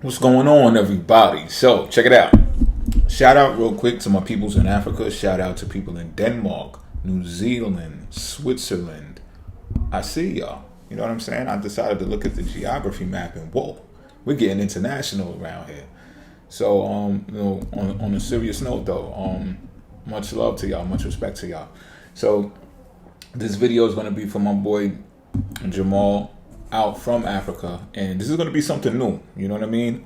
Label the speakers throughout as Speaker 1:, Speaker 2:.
Speaker 1: What's going on, everybody? So, check it out. Shout out real quick to my peoples in Africa. Shout out to people in Denmark, New Zealand, Switzerland. I see y'all. You know what I'm saying? I decided to look at the geography map and whoa, we're getting international around here. So, on a serious note though, much love to y'all, much respect to y'all. So, this video is going to be for my boy Jamal out from Africa, and this is going to be something new, you know what I mean?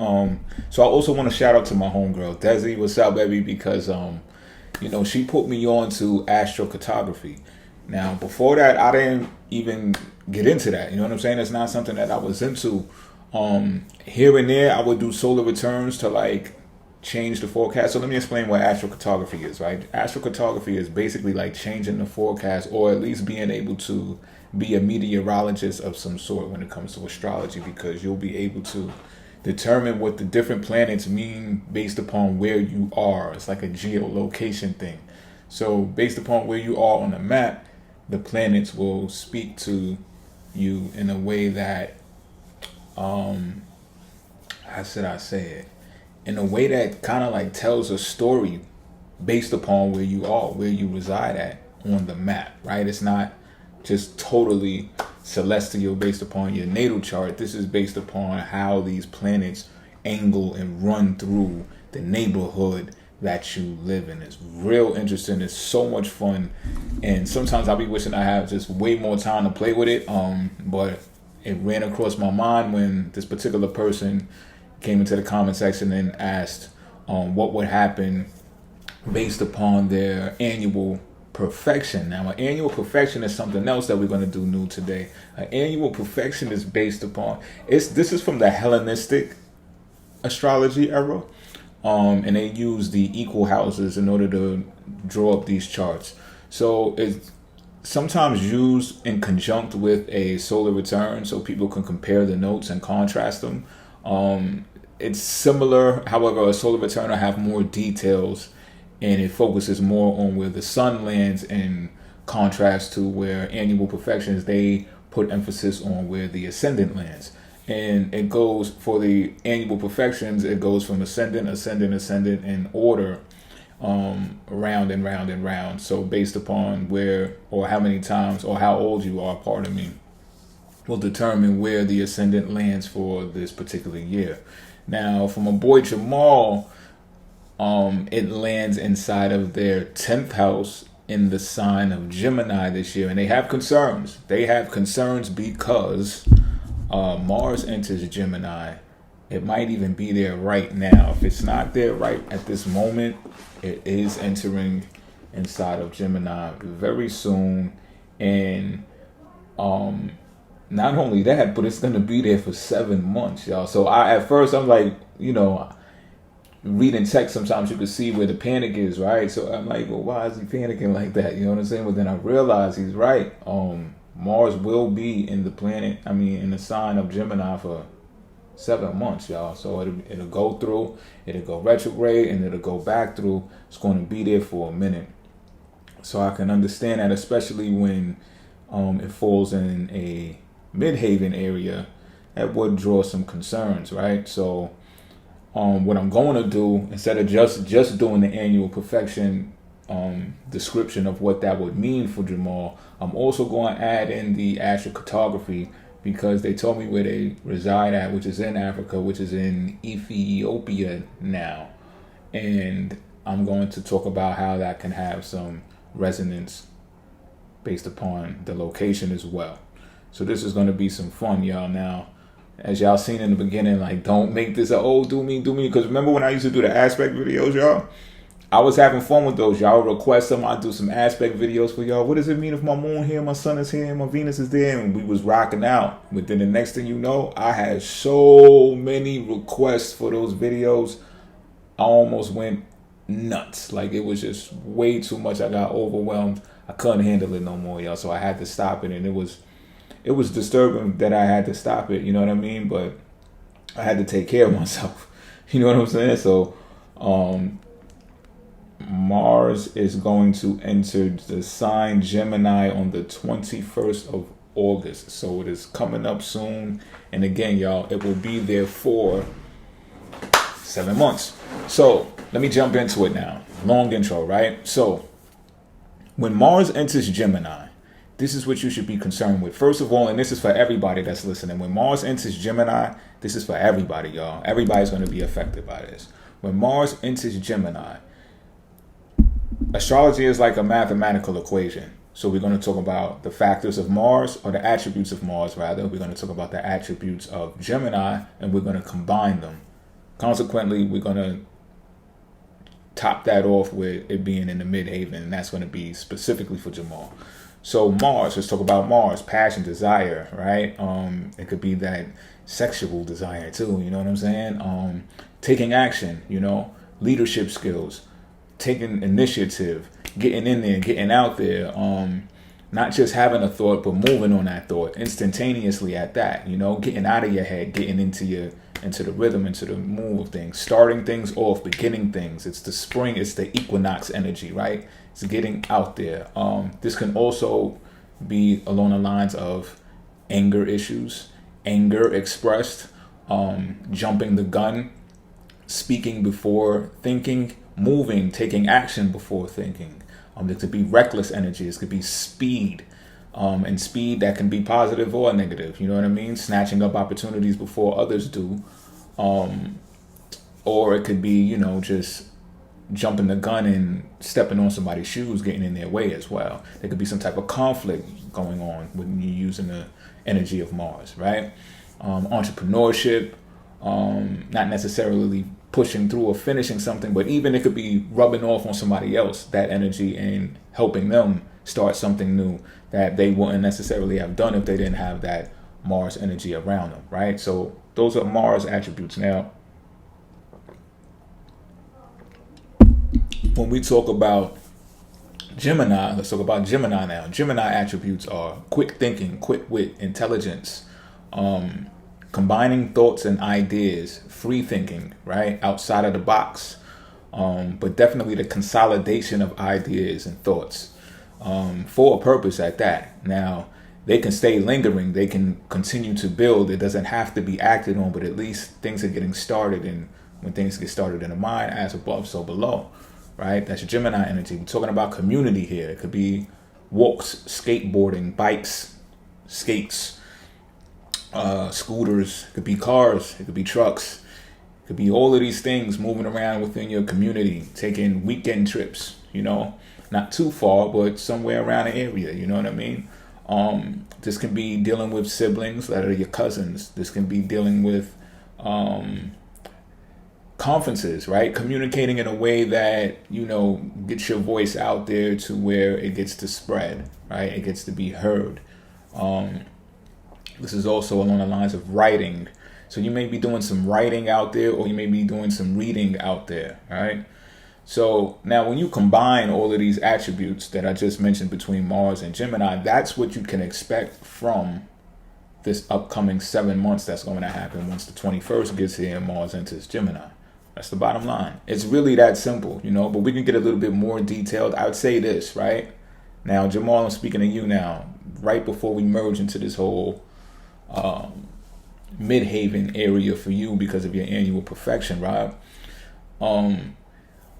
Speaker 1: So I also want to shout out to my homegirl Desi. What's up, baby? Because she put me on to astrocartography. Now before that I didn't even get into that, you know what I'm saying? It's not something that I was into. Here and there I would do solar returns to like change the forecast. So let me explain what astrocartography is, right? Astrocartography is basically like changing the forecast, or at least being able to be a meteorologist of some sort when it comes to astrology, because you'll be able to determine what the different planets mean based upon where you are. It's like a geolocation thing. So based upon where you are on the map, the planets will speak to you in a way that, how should I say it? In a way that kind of like tells a story based upon where you are, where you reside at on the map, right? It's not just totally celestial based upon your natal chart. This is based upon how these planets angle and run through the neighborhood that you live in. It's real interesting. It's so much fun, and sometimes I'll be wishing I have just way more time to play with it. But it ran across my mind when this particular person came into the comment section and asked what would happen based upon their annual perfection. Now, an annual perfection is something else that we're going to do new today. An annual perfection is based upon, this is from the Hellenistic astrology era, and they use the equal houses in order to draw up these charts. So it's sometimes used in conjunct with a solar return, so people can compare the notes and contrast them. It's similar, however, a solar return will have more details, and it focuses more on where the sun lands in contrast to where annual perfections, they put emphasis on where the ascendant lands. And it goes, for the annual perfections, it goes from ascendant in order, round and round and round. So based upon where or how many times or how old you are, pardon me, will determine where the ascendant lands for this particular year. Now, for my boy Jamal, it lands inside of their 10th house in the sign of Gemini this year. And they have concerns. They have concerns because Mars enters Gemini. It might even be there right now. If it's not there right at this moment, it is entering inside of Gemini very soon. And not only that, but it's going to be there for 7 months, y'all. So at first I'm like, reading text, sometimes you can see where the panic is, right? So I'm like, well, why is he panicking like that? You know what I'm saying? But then I realized he's right. Mars will be in in the sign of Gemini for 7 months, y'all. So it'll go through, it'll go retrograde, and it'll go back through. It's going to be there for a minute. So I can understand that, especially when it falls in a Midhaven area, that would draw some concerns, right? So what I'm going to do, instead of just doing the annual perfection description of what that would mean for Jamal, I'm also going to add in the astrocartography, because they told me where they reside at, which is in Africa, which is in Ethiopia now. And I'm going to talk about how that can have some resonance based upon the location as well. So this is going to be some fun, y'all. Now, as y'all seen in the beginning, like, don't make this do me, because remember when I used to do the aspect videos, y'all? I was having fun with those. Y'all request them, I do some aspect videos for y'all. What does it mean if my moon here, my sun is here, and my Venus is there? And we was rocking out. But then the next thing you know, I had so many requests for those videos, I almost went nuts. Like, it was just way too much. I got overwhelmed. I couldn't handle it no more, y'all. So I had to stop it, and it was disturbing that I had to stop it, you know what I mean? But I had to take care of myself, you know what I'm saying? So Mars is going to enter the sign Gemini on the 21st of August. So it is coming up soon. And again, y'all, it will be there for 7 months. So let me jump into it now. Long intro, right? So when Mars enters Gemini, this is what you should be concerned with. First of all, and this is for everybody that's listening, when Mars enters Gemini, this is for everybody, y'all. Everybody's going to be affected by this. When Mars enters Gemini, astrology is like a mathematical equation. So we're going to talk about the factors of Mars, or the attributes of Mars, rather. We're going to talk about the attributes of Gemini, and we're going to combine them. Consequently, we're going to top that off with it being in the midhaven, and that's going to be specifically for Jamal. So Mars, let's talk about Mars, passion, desire, right? It could be that sexual desire too, you know what I'm saying? Taking action, leadership skills, taking initiative, getting in there, getting out there, not just having a thought, but moving on that thought instantaneously at that, getting out of your head, getting into the rhythm, into the move of things, starting things off, beginning things. It's the spring, it's the equinox energy, right? It's getting out there. This can also be along the lines of anger issues, anger expressed, jumping the gun, speaking before thinking, moving, taking action before thinking. There could be reckless energy. This could be speed, and speed that can be positive or negative. You know what I mean? Snatching up opportunities before others do, or it could be, just jumping the gun and stepping on somebody's shoes, getting in their way as well. There could be some type of conflict going on when you're using the energy of Mars, right? Entrepreneurship, not necessarily pushing through or finishing something, but even it could be rubbing off on somebody else, that energy, and helping them start something new that they wouldn't necessarily have done if they didn't have that Mars energy around them, right? So those are Mars attributes. Now, when we talk about Gemini, let's talk about Gemini now. Gemini attributes are quick thinking, quick wit, intelligence, combining thoughts and ideas, free thinking, right? Outside of the box, but definitely the consolidation of ideas and thoughts for a purpose at that. Now, they can stay lingering. They can continue to build. It doesn't have to be acted on, but at least things are getting started. And when things get started in the mind, as above, so below, right? That's Gemini energy. We're talking about community here. It could be walks, skateboarding, bikes, skates, scooters. It could be cars. It could be trucks. It could be all of these things moving around within your community, taking weekend trips, not too far, but somewhere around the area. You know what I mean? This can be dealing with siblings that are your cousins. This can be dealing with conferences, right? Communicating in a way that, gets your voice out there to where it gets to spread, right? It gets to be heard. This is also along the lines of writing. So you may be doing some writing out there, or you may be doing some reading out there, right? So now when you combine all of these attributes that I just mentioned between Mars and Gemini, that's what you can expect from this upcoming 7 months that's going to happen once the 21st gets here and Mars enters Gemini. That's the bottom line. It's really that simple, but we can get a little bit more detailed. I would say this, right? Now, Jamal, I'm speaking to you now, right before we merge into this whole midhaven area for you because of your annual perfection, right?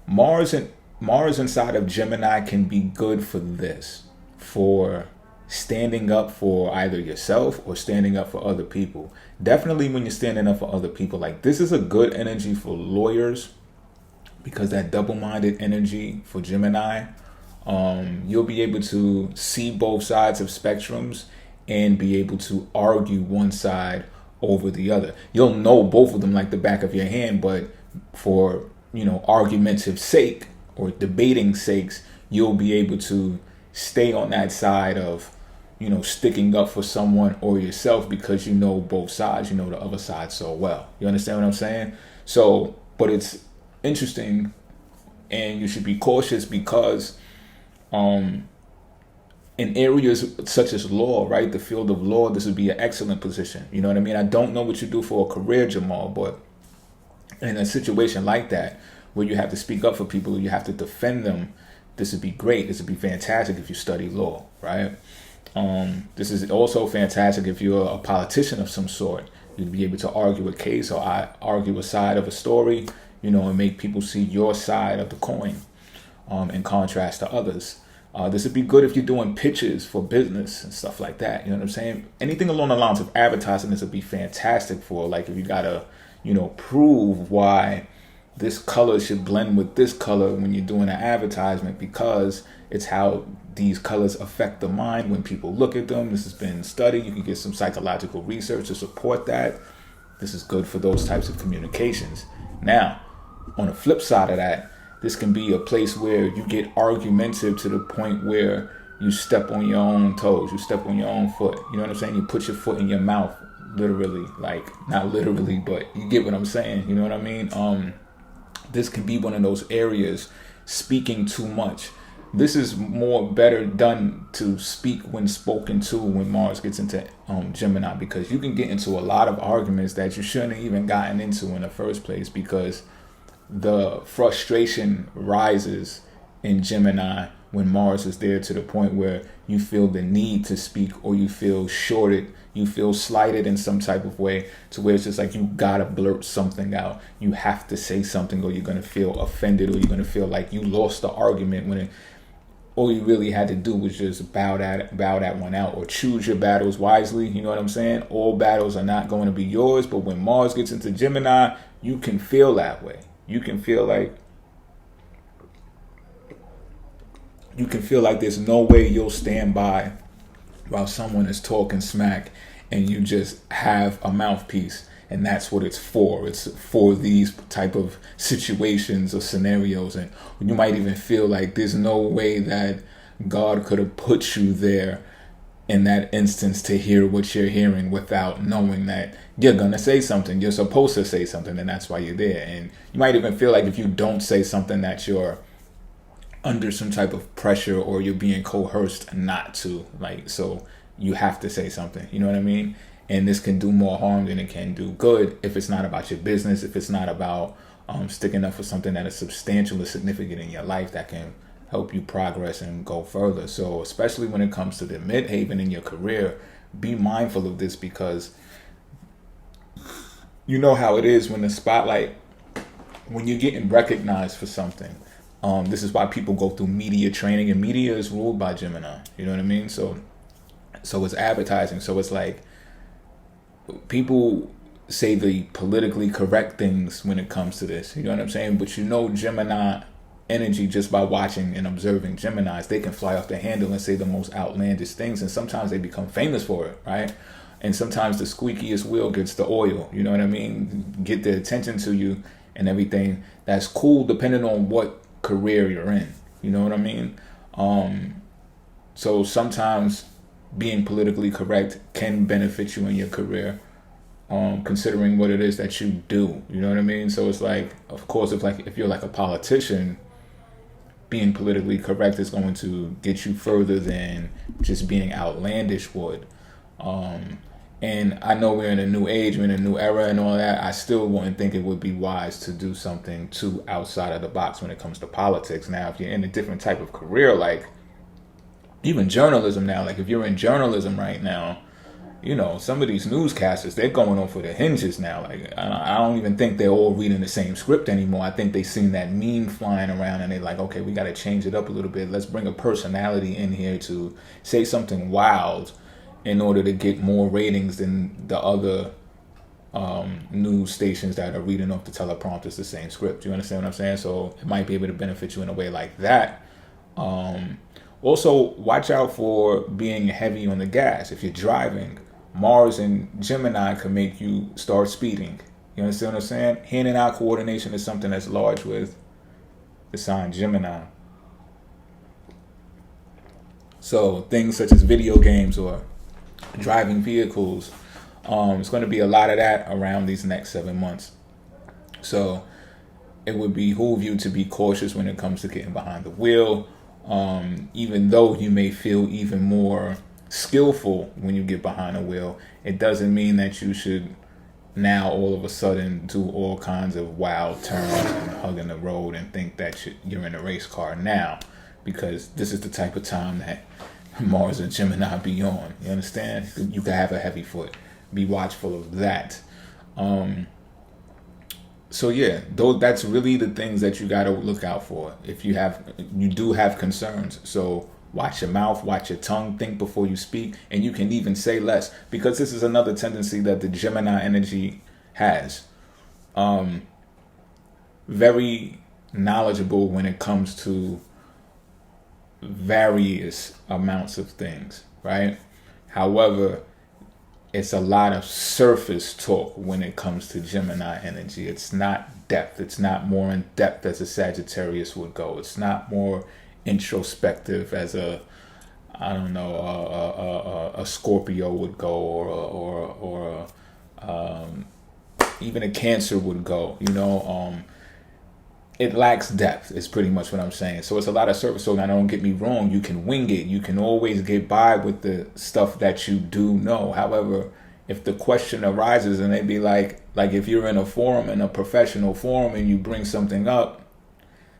Speaker 1: Mars inside of Gemini can be good for this, for standing up for either yourself or standing up for other people. Definitely when you're standing up for other people, like this is a good energy for lawyers, because that double-minded energy for Gemini, you'll be able to see both sides of spectrums and be able to argue one side over the other. You'll know both of them like the back of your hand, but for argumentative sake or debating sakes, you'll be able to stay on that side of sticking up for someone or yourself, because you know both sides, you know the other side so well. You understand what I'm saying? So, but it's interesting, and you should be cautious because in areas such as law, right, the field of law, this would be an excellent position. You know what I mean? I don't know what you do for a career, Jamal, but in a situation like that, where you have to speak up for people, you have to defend them, this would be great. This would be fantastic if you study law, right? This is also fantastic if you're a politician of some sort. You'd be able to argue a case or argue a side of a story and make people see your side of the coin, in contrast to others. This would be good if you're doing pitches for business and stuff like that. You know what I'm saying? Anything along the lines of advertising, this would be fantastic for. Like if you gotta, prove why this color should blend with this color when you're doing an advertisement, because it's how these colors affect the mind when people look at them. This has been studied. You can get some psychological research to support that. This is good for those types of communications. Now, on the flip side of that, this can be a place where you get argumentative to the point where you step on your own toes, you step on your own foot. You know what I'm saying? You put your foot in your mouth, literally. Like, not literally, but you get what I'm saying. You know what I mean? This can be one of those areas, speaking too much. This is more better done to speak when spoken to when Mars gets into Gemini, because you can get into a lot of arguments that you shouldn't have even gotten into in the first place, because the frustration rises in Gemini when Mars is there, to the point where you feel the need to speak, or you feel shorted, you feel slighted in some type of way, to where it's just like you gotta blurt something out. You have to say something, or you're gonna feel offended, or you're gonna feel like you lost the argument when all you really had to do was just bow that one out, or choose your battles wisely. You know what I'm saying? All battles are not going to be yours, but when Mars gets into Gemini, you can feel that way. You can feel like there's no way you'll stand by while someone is talking smack and you just have a mouthpiece. And that's what it's for. It's for these type of situations or scenarios. And you might even feel like there's no way that God could have put you there in that instance to hear what you're hearing, without knowing that you're going to say something. You're supposed to say something, and that's why you're there. And you might even feel like if you don't say something, that you're under some type of pressure, or you're being coerced not to. Like, so you have to say something. You know what I mean? And this can do more harm than it can do good if it's not about your business, if it's not about sticking up for something that is substantial or significant in your life that can help you progress and go further. So especially when it comes to the midhaven in your career, be mindful of this, because you know how it is when the spotlight, when you're getting recognized for something. This is why people go through media training, and media is ruled by Gemini. You know what I mean? So it's advertising. So it's like, people say the politically correct things when it comes to this. You know what I'm saying? But Gemini energy, just by watching and observing Geminis, they can fly off the handle and say the most outlandish things, and sometimes they become famous for it, right? And sometimes the squeakiest wheel gets the oil. You know what I mean? Get the attention to you and everything. That's cool, depending on what career you're in. You know what I mean? So sometimes being politically correct can benefit you in your career, considering what it is that you do. You know what I mean? So it's like, of course, if you're like a politician, being politically correct is going to get you further than just being outlandish would. And I know we're in a new age, we're in a new era and all that. I still wouldn't think it would be wise to do something too outside of the box when it comes to politics. Now, if you're in a different type of career, like even journalism now, like if you're in journalism right now, some of these newscasters, they're going on for the hinges now. Like, I don't even think they're all reading the same script anymore. I think they seen that meme flying around and they're like, okay, we got to change it up a little bit. Let's bring a personality in here to say something wild in order to get more ratings than the other news stations that are reading off the teleprompters the same script. You understand what I'm saying? So it might be able to benefit you in a way like that. Also, watch out for being heavy on the gas. If you're driving, Mars and Gemini can make you start speeding. You understand what I'm saying? Hand-eye coordination is something that's large with the sign Gemini. So things such as video games or driving vehicles, it's going to be a lot of that around these next 7 months. So it would behoove you to be cautious when it comes to getting behind the wheel. Even though you may feel even more skillful when you get behind a wheel, it doesn't mean that you should now all of a sudden do all kinds of wild turns and hugging the road and think that you're in a race car now, because this is the type of time that Mars and Gemini be on. You understand? You can have a heavy foot. Be watchful of that. So yeah, though that's really the things that you got to look out for. If you do have concerns. So watch your mouth, watch your tongue, think before you speak, and you can even say less, because this is another tendency that the Gemini energy has. Very knowledgeable when it comes to various amounts of things, right? However, it's a lot of surface talk when it comes to Gemini energy. It's not depth. It's not more in depth as a Sagittarius would go. It's not more introspective as I don't know, a Scorpio would go, or even a Cancer would go. It lacks depth is pretty much what I'm saying. So it's a lot of surface. So now don't get me wrong, you can wing it. You can always get by with the stuff that you do know. However, if the question arises and they be like if you're in a forum, in a professional forum, and you bring something up,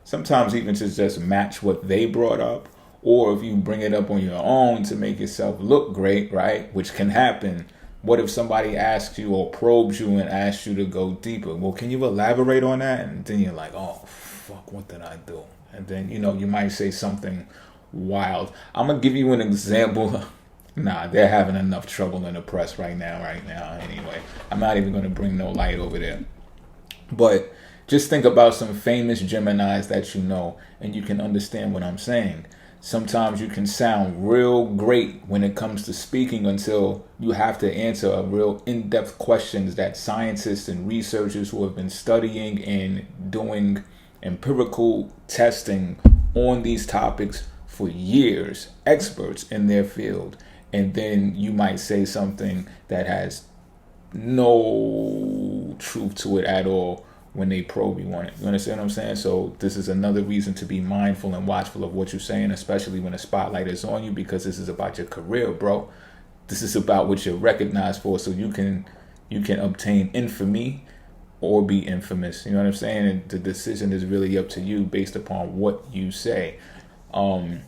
Speaker 1: sometimes even to just match what they brought up, or if you bring it up on your own to make yourself look great, right? Which can happen. What if somebody asks you or probes you and asks you to go deeper? Well, can you elaborate on that? And then you're like, oh, fuck, what did I do? And then, you might say something wild. I'm going to give you an example. Nah, they're having enough trouble in the press right now. Anyway, I'm not even going to bring no light over there. But just think about some famous Geminis that you know, and you can understand what I'm saying. Sometimes you can sound real great when it comes to speaking until you have to answer a real in-depth questions that scientists and researchers who have been studying and doing empirical testing on these topics for years, experts in their field. And then you might say something that has no truth to it at all when they probe you on it. You understand what I'm saying? So this is another reason to be mindful and watchful of what you're saying, especially when the spotlight is on you, because this is about your career, bro. This is about what you're recognized for, so you can obtain infamy or be infamous. You know what I'm saying? And the decision is really up to you based upon what you say. But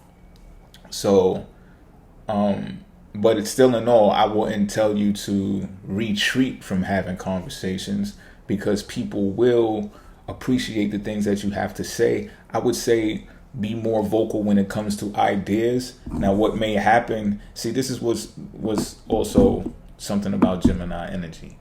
Speaker 1: it's still in all, I wouldn't tell you to retreat from having conversations, because people will appreciate the things that you have to say. I would say be more vocal when it comes to ideas. Now, what may happen, see, this is was also something about Gemini energy.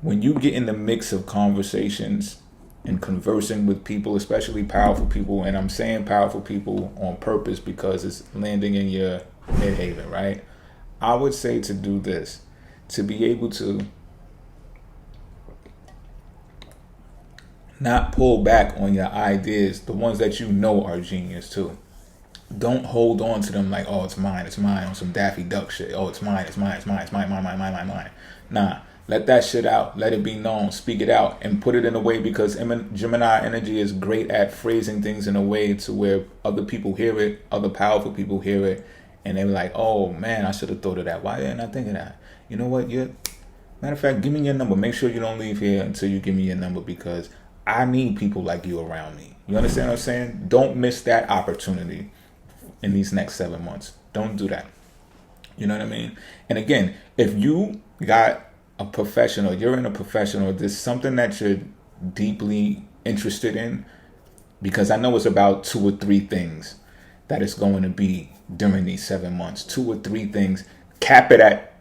Speaker 1: When you get in the mix of conversations and conversing with people, especially powerful people, and I'm saying powerful people on purpose because it's landing in your midhaven, right? I would say to do this, to be able to not pull back on your ideas, the ones that you know are genius too. Don't hold on to them like, oh, it's mine, on some Daffy Duck shit. Oh, it's mine, mine. Nah, let that shit out. Let it be known. Speak it out and put it in a way, because Gemini energy is great at phrasing things in a way to where other people hear it, other powerful people hear it, and they're like, oh man, I should have thought of that. Why didn't I think of that? You know what? Matter of fact, give me your number. Make sure you don't leave here until you give me your number, because I need people like you around me. You understand what I'm saying? Don't miss that opportunity in these next 7 months. Don't do that. You know what I mean? And again, if you got a professional, you're in a professional, there's something that you're deeply interested in, because I know it's about 2 or 3 things that it's going to be during these 7 months. 2 or 3 things. Cap it at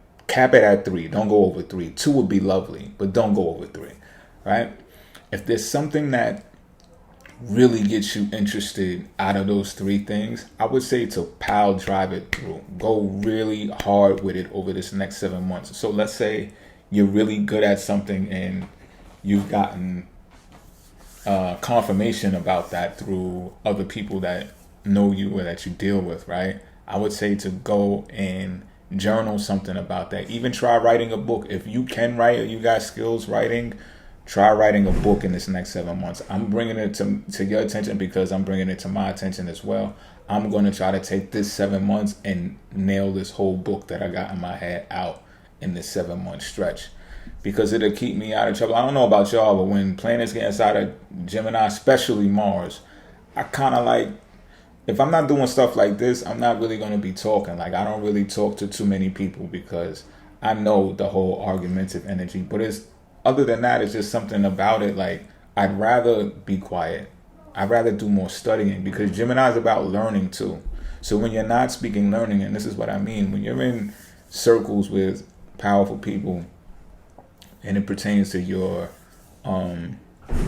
Speaker 1: 3. Don't go over 3. 2 would be lovely, but don't go over 3. Right? If there's something that really gets you interested out of those 3 things, I would say to pile drive it through. Go really hard with it over this next 7 months. So let's say you're really good at something and you've gotten confirmation about that through other people that know you or that you deal with, right? I would say to go and journal something about that. Even try writing a book. If you can write or you got skills writing, try writing a book in this next 7 months. I'm bringing it to your attention because I'm bringing it to my attention as well. I'm going to try to take this 7 months and nail this whole book that I got in my head out in this 7-month stretch, because it'll keep me out of trouble. I don't know about y'all, but when planets get inside of Gemini, especially Mars, I kind of like, if I'm not doing stuff like this, I'm not really going to be talking. Like, I don't really talk to too many people because I know the whole argumentative energy, but it's other than that, it's just something about it. Like, I'd rather be quiet. I'd rather do more studying, because Gemini is about learning too. So when you're not speaking learning, and this is what I mean, when you're in circles with powerful people and it pertains to your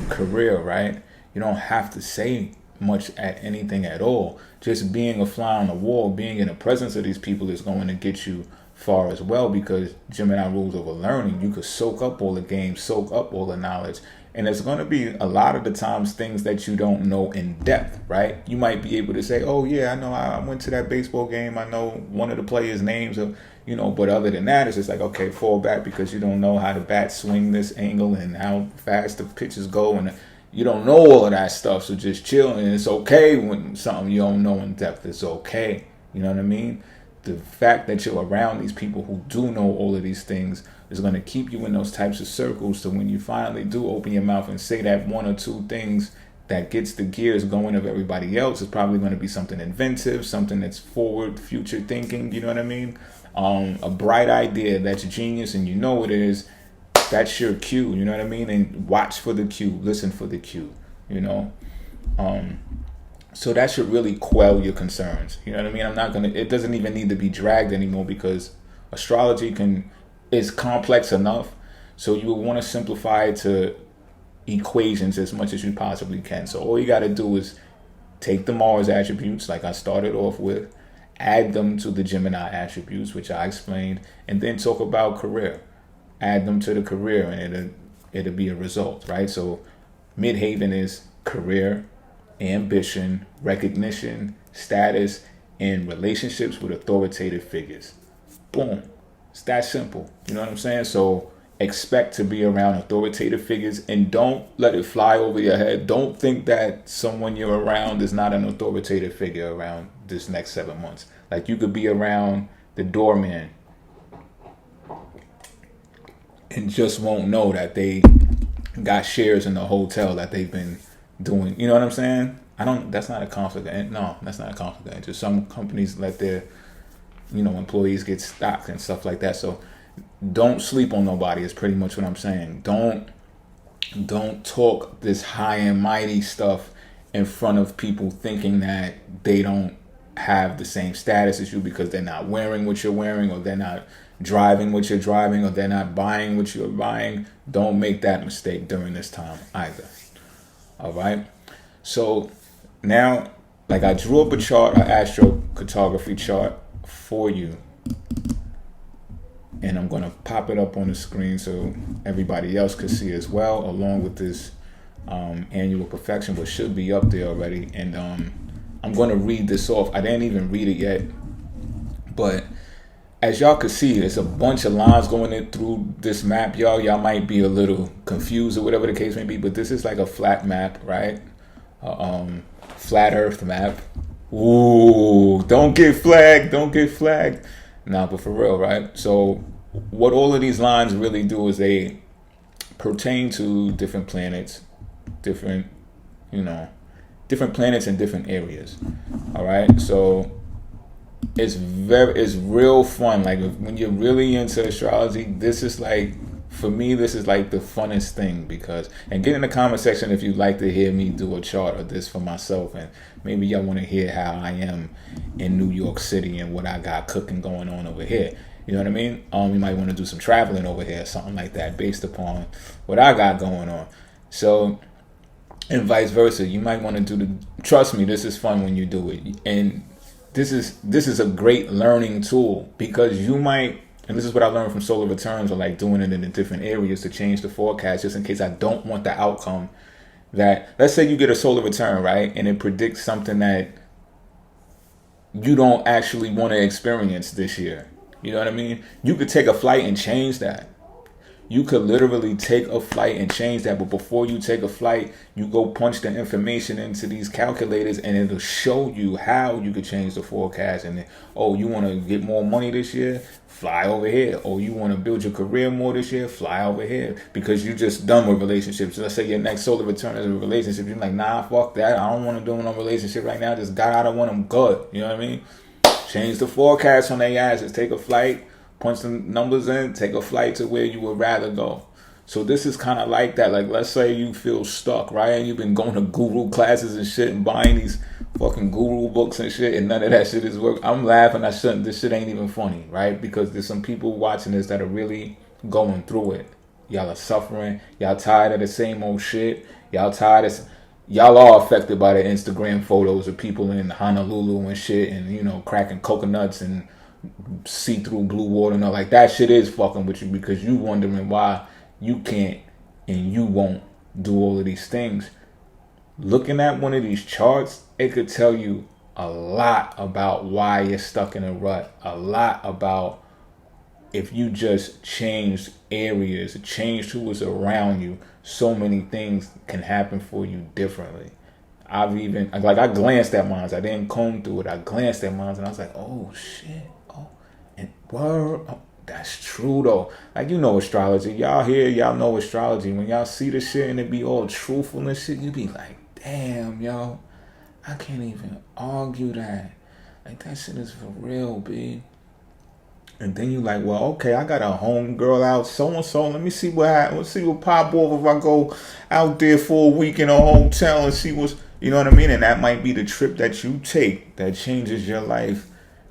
Speaker 1: career, right? You don't have to say much at anything at all. Just being a fly on the wall, being in the presence of these people is going to get you far as well, because Gemini rules over learning. You could soak up all the games, soak up all the knowledge, and it's going to be a lot of the times things that you don't know in depth, right? You might be able to say, oh yeah, I know, I went to that baseball game, I know one of the players' names, or, but other than that, it's just like, okay, fall back, because you don't know how the bats swing this angle and how fast the pitches go, and you don't know all of that stuff. So just chill, and it's okay when something you don't know in depth. It's okay. You know what I mean? The fact that you're around these people who do know all of these things is going to keep you in those types of circles. So when you finally do open your mouth and say that one or two things that gets the gears going of everybody else, it's probably going to be something inventive, something that's forward, future thinking. You know what I mean? A bright idea that's genius, and you know it is. That's your cue. You know what I mean? And watch for the cue, listen for the cue. So that should really quell your concerns. You know what I mean? It doesn't even need to be dragged anymore, because astrology is complex enough. So you would want to simplify it to equations as much as you possibly can. So all you got to do is take the Mars attributes, like I started off with, add them to the Gemini attributes, which I explained, and then talk about career. Add them to the career, and it'll be a result, right? So Midhaven is career, ambition, recognition, status, and relationships with authoritative figures. Boom. It's that simple. You know what I'm saying? So expect to be around authoritative figures, and don't let it fly over your head. Don't think that someone you're around is not an authoritative figure around this next 7 months. Like, you could be around the doorman and just won't know that they got shares in the hotel that they've been doing. You know what I'm saying? That's not a conflict. No, that's not a conflict of interest. Some companies let their, employees get stock and stuff like that. So don't sleep on nobody is pretty much what I'm saying. Don't talk this high and mighty stuff in front of people thinking that they don't have the same status as you because they're not wearing what you're wearing, or they're not driving what you're driving, or they're not buying what you're buying. Don't make that mistake during this time either. All right. So now, like, I drew up a chart, an astrocartography chart for you, and I'm going to pop it up on the screen so everybody else can see as well, along with this annual perfection, which should be up there already. And I'm going to read this off. I didn't even read it yet, but as y'all can see, there's a bunch of lines going in through this map. Y'all might be a little confused or whatever the case may be, but this is like a flat map, right? Flat Earth map. Ooh, don't get flagged. Nah, but for real, right? So what all of these lines really do is they pertain to different planets, different planets in different areas. All right, so it's real fun. Like, when you're really into astrology, this is like, for me, this is like the funnest thing, because, and get in the comment section if you'd like to hear me do a chart of this for myself, and maybe y'all want to hear how I am in New York City and what I got cooking going on over here. You know what I mean? You might want to do some traveling over here, something like that, based upon what I got going on. So, and vice versa, you might want to trust me, this is fun when you do it. And this is a great learning tool, because you might, and this is what I learned from solar returns, or like doing it in the different areas to change the forecast, just in case I don't want the outcome that, let's say you get a solar return, right? And it predicts something that you don't actually want to experience this year. You know what I mean? You could take a flight and change that. You could literally take a flight and change that, but before you take a flight, you go punch the information into these calculators, and it'll show you how you could change the forecast. And then, oh, you want to get more money this year? Fly over here. Oh, you want to build your career more this year? Fly over here. Because you just done with relationships. Let's say your next solar return is a relationship. You're like, nah, fuck that. I don't want to do no relationship right now. Just got out of one. I'm good. You know what I mean? Change the forecast on their asses. Take a flight. Punch the numbers in, take a flight to where you would rather go. So this is kind of like that. Like, let's say you feel stuck, right? And you've been going to guru classes and shit and buying these fucking guru books and shit, and none of that shit is work. I'm laughing. This shit ain't even funny, right? Because there's some people watching this that are really going through it. Y'all are suffering. Y'all tired of the same old shit. Y'all are affected by the Instagram photos of people in Honolulu and shit, and cracking coconuts and see-through blue water and all. Like, that shit is fucking with you, because you wondering why you can't and you won't do all of these things. Looking at one of these charts, it could tell you a lot about why you're stuck in a rut. A lot about if you just changed areas, changed who was around you, so many things can happen for you differently. I glanced at mine. I didn't comb through it. I glanced at mine and I was like, oh shit. Oh, and word. Oh, that's true though. Like, astrology. Y'all here, y'all know astrology. When y'all see the shit and it be all truthful and shit, you be like, damn, yo, I can't even argue that. Like, that shit is for real, B. And then you like, well, okay, I got a home girl out so-and-so. Let me see what happens. Let's see what pop off if I go out there for a week in a hotel and see what's, you know what I mean? And that might be the trip that you take that changes your life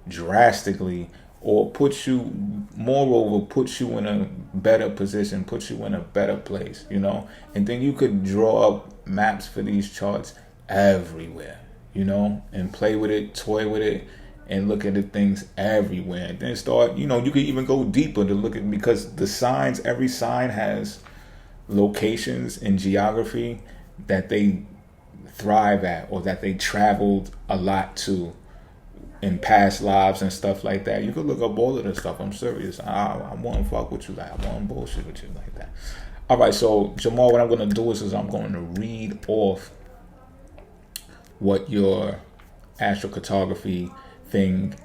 Speaker 1: drastically, or puts you in a better position, puts you in a better place, And then you could draw up maps for these charts everywhere, and play with it, toy with it, and look at the things everywhere. And then start, you could even go deeper to look at, because the signs, every sign has locations in geography that they thrive at, or that they traveled a lot to in past lives and stuff like that. You could look up all of this stuff. I'm serious. I won't fuck with you like I won't bullshit with you like that. All right, so Jamal, what I'm going to do is I'm going to read off what your astrocartography thing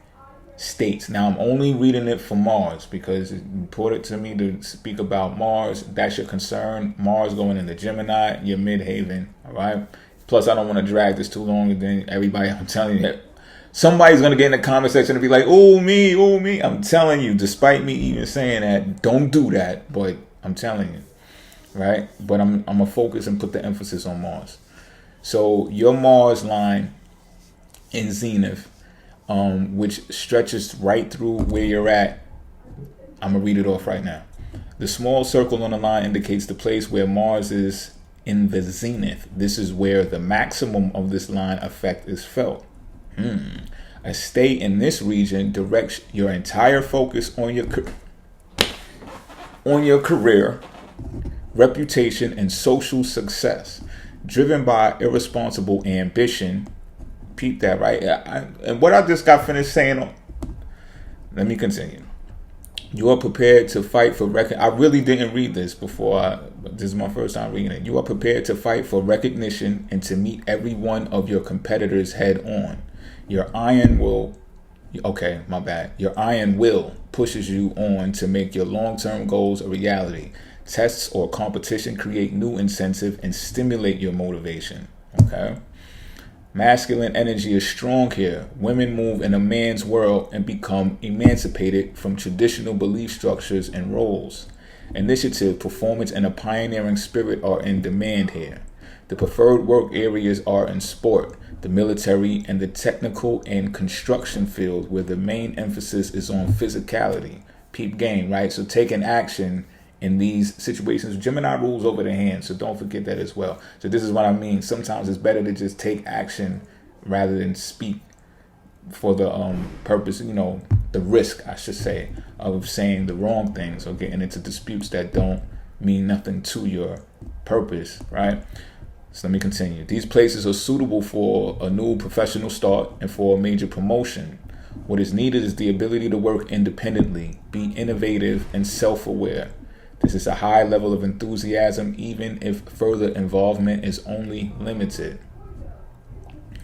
Speaker 1: states. Now, I'm only reading it for Mars because it reported to me to speak about Mars. That's your concern. Mars going into Gemini, your midhaven. All right. Plus, I don't want to drag this too long, and then everybody, I'm telling you that somebody's going to get in the comment section and be like, oh, me. I'm telling you, despite me even saying that, don't do that. But I'm telling you, right? But I'm going to focus and put the emphasis on Mars. So your Mars line in Zenith, which stretches right through where you're at, I'm going to read it off right now. The small circle on the line indicates the place where Mars is in the zenith. This is where the maximum of this line effect is felt. A stay in this region directs your entire focus on your career, reputation, and social success, driven by irresponsible ambition. Peep that, right? And what I just got finished saying, let me continue. You are prepared to fight for I really didn't read this before. This is my first time reading it. You are prepared to fight for recognition and to meet every one of your competitors head on. Your iron will pushes you on to make your long-term goals a reality. Tests or competition create new incentive and stimulate your motivation. Okay. Masculine energy is strong here. Women move in a man's world and become emancipated from traditional belief structures and roles. Initiative, performance, and a pioneering spirit are in demand here. The preferred work areas are in sport, the military, and the technical and construction field, where the main emphasis is on physicality. Peep game, right? So taking action in these situations. Gemini rules over the hand, so don't forget that as well. So this is what I mean. Sometimes it's better to just take action rather than speak for the purpose, the risk, I should say, of saying the wrong things or getting into disputes that don't mean nothing to your purpose, right? So let me continue. These places are suitable for a new professional start and for a major promotion. What is needed is the ability to work independently, be innovative, and self-aware. This is a high level of enthusiasm, even if further involvement is only limited.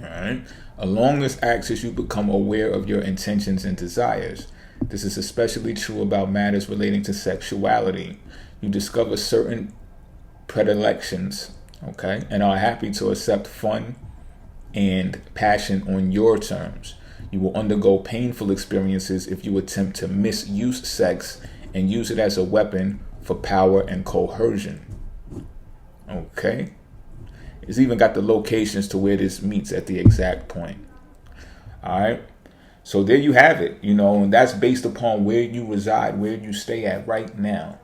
Speaker 1: All right. Along this axis, you become aware of your intentions and desires. This is especially true about matters relating to sexuality. You discover certain predilections, okay, and are happy to accept fun and passion on your terms. You will undergo painful experiences if you attempt to misuse sex and use it as a weapon for power and coercion. Okay. It's even got the locations to where this meets at the exact point. All right. So there you have it, and that's based upon where you reside, where you stay at right now.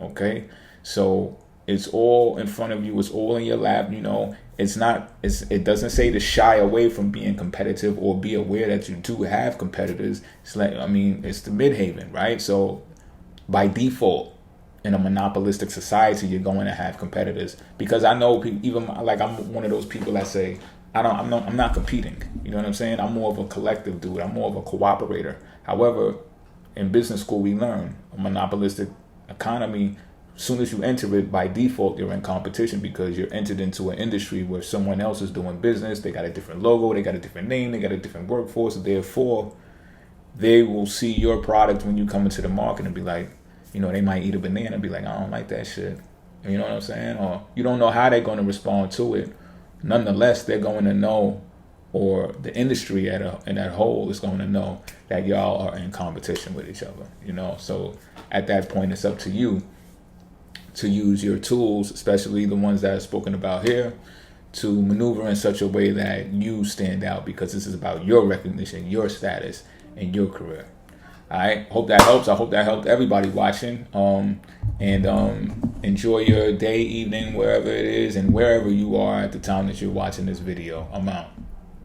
Speaker 1: Okay. So it's all in front of you. It's all in your lap. It doesn't say to shy away from being competitive or be aware that you do have competitors. It's the midhaven, right? So by default, in a monopolistic society, you're going to have competitors, because I know people, even like I'm one of those people that say I'm not competing. You know what I'm saying? I'm more of a collective dude. I'm more of a cooperator. However, in business school, we learn a monopolistic economy. As soon as you enter it, by default, you're in competition, because you're entered into an industry where someone else is doing business. They got a different logo, they got a different name, they got a different workforce. Therefore, they will see your product when you come into the market and be like, they might eat a banana and be like, I don't like that shit. You know what I'm saying? Or you don't know how they're going to respond to it. Nonetheless, they're going to know, or the industry in that whole is going to know that y'all are in competition with each other. So at that point, it's up to you to use your tools, especially the ones that are spoken about here, to maneuver in such a way that you stand out, because this is about your recognition, your status, and your career. All right. Hope that helps. I hope that helped everybody watching. Enjoy your day, evening, wherever it is, and wherever you are at the time that you're watching this video. I'm out.